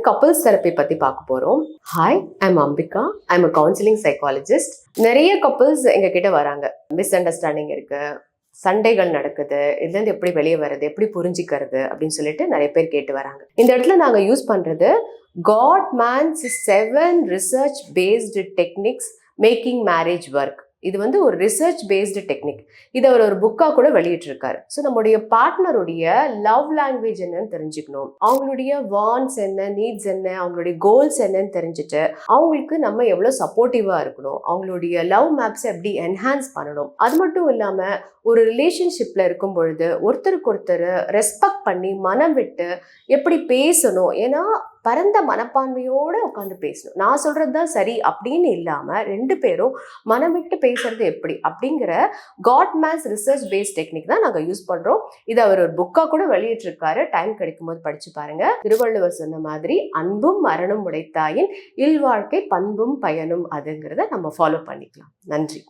Couples therapy பத்தி பார்க்க போறோம். Hi, I'm Ambika. I'm a counselling psychologist. நிறைய கப்புள்ஸ் எங்க கிட்ட வராங்க. மிஸ் அண்டர்ஸ்டாண்டிங் இருக்கு, சண்டைகள் நடக்குது, இதுலேருந்து எப்படி வெளியே வர்றது, எப்படி புரிஞ்சிக்கிறது அப்படின்னு சொல்லிட்டு நிறைய பேர் கேட்டு வராங்க. இந்த இடத்துல நாங்கள் யூஸ் பண்றது காட்மேன்ஸ் 7 research based techniques making marriage work. இது வந்து ஒரு ரிசர்ச் பேஸ்டு டெக்னிக். இதை அவர் ஒரு புக்காக கூட வெளியிட்டிருக்காரு. ஸோ நம்முடைய பார்ட்னருடைய லவ் லாங்குவேஜ் என்னன்னு தெரிஞ்சுக்கணும், அவங்களுடைய வாண்ட்ஸ் என்ன, நீட்ஸ் என்ன, அவங்களுடைய கோல்ஸ் என்னன்னு தெரிஞ்சுட்டு அவங்களுக்கு நம்ம எவ்வளோ சப்போர்ட்டிவாக இருக்கணும், அவங்களுடைய லவ் மேப்ஸை எப்படி என்ஹான்ஸ் பண்ணணும். அது மட்டும் இல்லாமல் ஒரு ரிலேஷன்ஷிப்பில் இருக்கும் பொழுது ஒருத்தருக்கு ஒருத்தர் ரெஸ்பெக்ட் பண்ணி மனம் விட்டு எப்படி பேசணும். ஏன்னா பரந்த மனப்பான்மையோடு உட்காந்து பேசணும். நான் சொல்கிறது தான் சரி அப்படின்னு இல்லாமல் ரெண்டு பேரும் மனம் விட்டு பேசுறது எப்படி அப்படிங்கிற காட்மேன்ஸ் ரிசர்ச் பேஸ்ட் டெக்னிக் தான் நாங்கள் யூஸ் பண்ணுறோம். இதை அவர் ஒரு புக்காக கூட வெளியிட்டிருக்காரு. டைம் கிடைக்கும் போது படிச்சு பாருங்க. திருவள்ளுவர் சொன்ன மாதிரி அன்பும் மரணம் உடைத்தாயின் இல்வாழ்க்கை பண்பும் பயனும் அதுங்கிறத நம்ம ஃபாலோ பண்ணிக்கலாம். நன்றி.